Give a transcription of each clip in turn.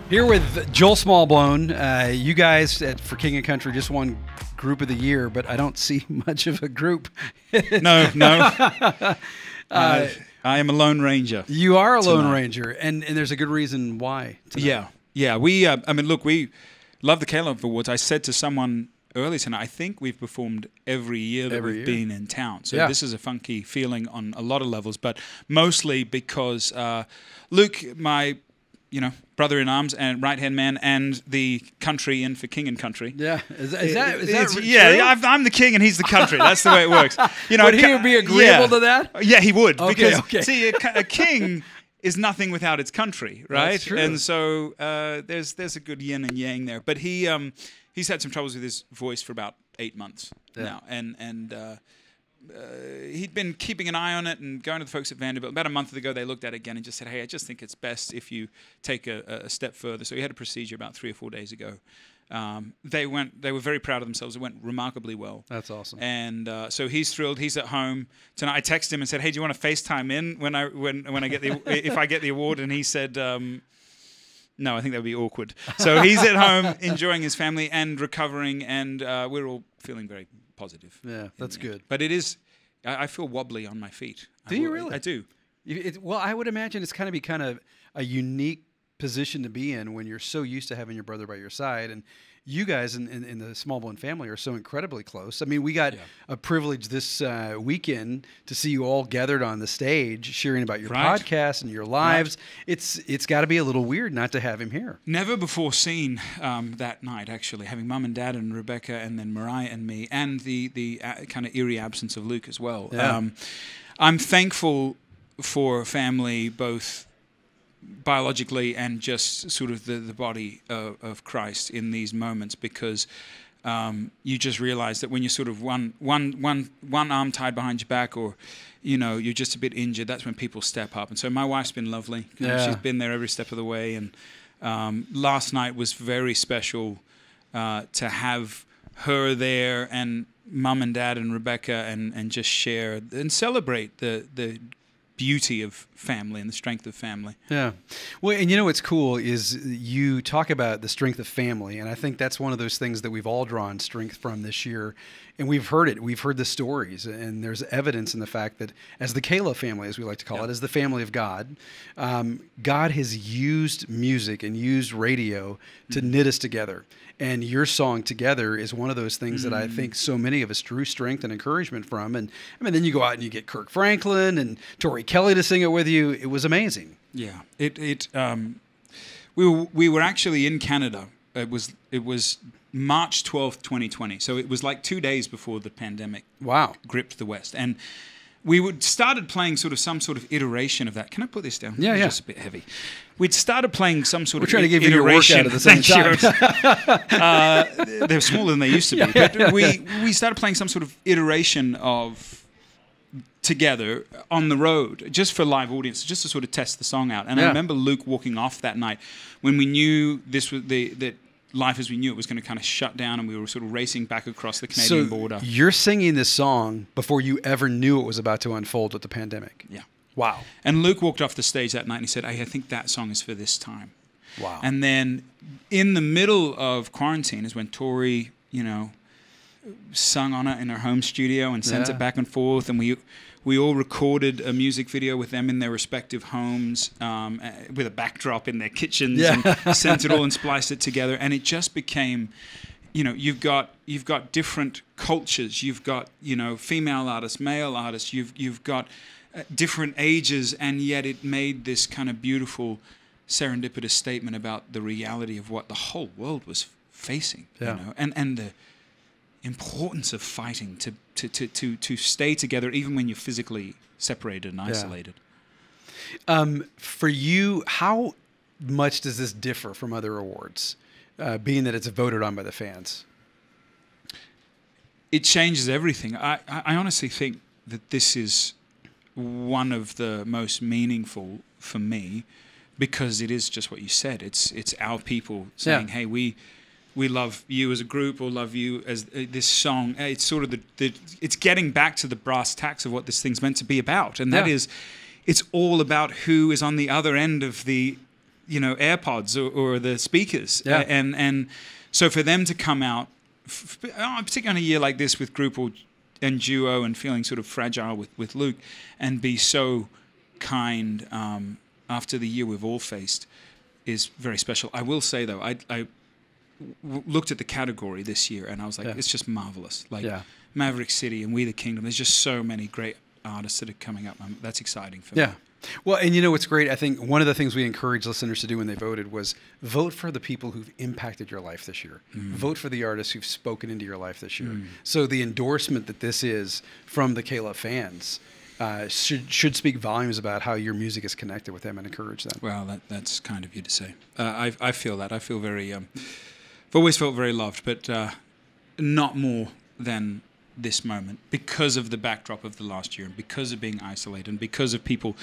Here with Joel Smallbone. You guys for King and Country just won Group of the Year, but I don't see much of a group. No. I am a Lone Ranger. You are a Lone Ranger, and there's a good reason why tonight. Yeah. We, I mean, look, we love the Caleb Awards. I said to someone earlier tonight, I think we've performed every year that we've been in town. So this is a funky feeling on a lot of levels, but mostly because Luke, my brother in arms and right hand man, and the country in for King and Country. Yeah, is that true? Yeah, I'm the king and he's the country. That's the way it works. Would he be agreeable to that? Yeah, he would. Okay, because see, a king is nothing without its country, right? That's true. And so there's a good yin and yang there. But he's had some troubles with his voice for about 8 months now, and he'd been keeping an eye on it and going to the folks at Vanderbilt. About a month ago, they looked at it again and just said, hey, I just think it's best if you take a step further. So he had a procedure about 3 or 4 days ago. They were very proud of themselves. It went remarkably well. That's awesome. And so he's thrilled. He's at home tonight. I texted him and said, hey, do you want to FaceTime in when I get if I get the award? And he said, no, I think that would be awkward. So he's at home enjoying his family and recovering, and we're all feeling very positive. Yeah, that's good. But it is, I feel wobbly on my feet. Do you really? I do. Well, I would imagine it's kind of a unique position to be in when you're so used to having your brother by your side, and you guys in the Smallbone family are so incredibly close. I mean, we got a privilege this weekend to see you all gathered on the stage sharing about your podcast and your lives. Right. It's got to be a little weird not to have him here. Never before seen that night, actually, having Mum and Dad and Rebecca and then Mariah and me, and the kind of eerie absence of Luke as well. Yeah. I'm thankful for family, both biologically and just sort of the body of Christ in these moments, because you just realize that when you're sort of one arm tied behind your back, or you're just a bit injured, that's when people step up. And so my wife's been lovely. She's been there every step of the way, and last night was very special to have her there and Mum and Dad and Rebecca and just share and celebrate the beauty of family and the strength of family. Yeah. Well, and what's cool is you talk about the strength of family, and I think that's one of those things that we've all drawn strength from this year, and we've heard it. We've heard the stories, and there's evidence in the fact that as the Kayla family, as we like to call it, as the family of God, God has used music and used radio to knit us together. And your song Together is one of those things that I think so many of us drew strength and encouragement from. And I mean, then you go out and you get Kirk Franklin and Tori Kelly to sing it with you. It was amazing. Yeah, we were actually in Canada. It was March 12th, 2020. So it was like 2 days before the pandemic gripped the West. And we started playing some sort of iteration of that. Can I put this down? Yeah. It's just a bit heavy. We'd started playing some sort of iteration. We're trying to give you your workout at the same time. They're smaller than they used to be. But we started playing some sort of iteration of Together on the road, just for live audience, just to sort of test the song out. And I remember Luke walking off that night when we knew this was that life as we knew it was going to kind of shut down, and we were sort of racing back across the Canadian border. You're singing this song before you ever knew it was about to unfold with the pandemic. Yeah. Wow. And Luke walked off the stage that night and he said, hey, I think that song is for this time. Wow. And then in the middle of quarantine is when Tori, sung on it in her home studio and sent it back and forth, and we all recorded a music video with them in their respective homes, with a backdrop in their kitchens, and sent it all and spliced it together. And it just became, you've got different cultures. You've got, female artists, male artists. You've got different ages, and yet it made this kind of beautiful serendipitous statement about the reality of what the whole world was facing, and the importance of fighting to stay together even when you're physically separated and isolated. For you, how much does this differ from other awards, being that it's voted on by the fans? It changes everything. I honestly think that this is one of the most meaningful for me, because it is just what you said. It's our people saying, hey, we love you as a group, or love you as this song. It's sort of it's getting back to the brass tacks of what this thing's meant to be about. And that is, it's all about who is on the other end of the AirPods or the speakers. Yeah. And so for them to come out, particularly on a year like this with group and duo and feeling sort of fragile with Luke, and be so kind after the year we've all faced, is very special. I will say, though, I looked at the category this year and I was like, it's just marvelous. Maverick City and We the Kingdom, there's just so many great artists that are coming up. That's exciting for me. Yeah. Well, and what's great, I think one of the things we encourage listeners to do when they voted was vote for the people who've impacted your life this year. Vote for the artists who've spoken into your life this year. So the endorsement that this is from the Kayla fans should speak volumes about how your music is connected with them and encourage them. Well, that's kind of you to say. I feel that. I feel very... I've always felt very loved, but not more than this moment, because of the backdrop of the last year, and because of being isolated, and because of people,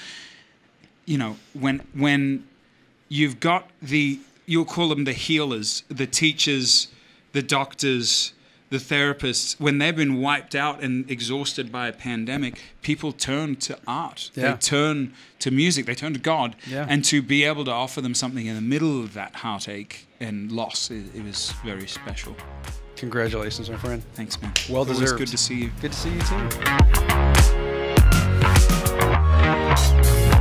when you've got you'll call them the healers, the teachers, the doctors, the therapists, when they've been wiped out and exhausted by a pandemic, people turn to art. Yeah. They turn to music. They turn to God. Yeah. And to be able to offer them something in the middle of that heartache and loss, it was very special. Congratulations, my friend. Thanks, man. Well deserved. Always good to see you. Good to see you, too.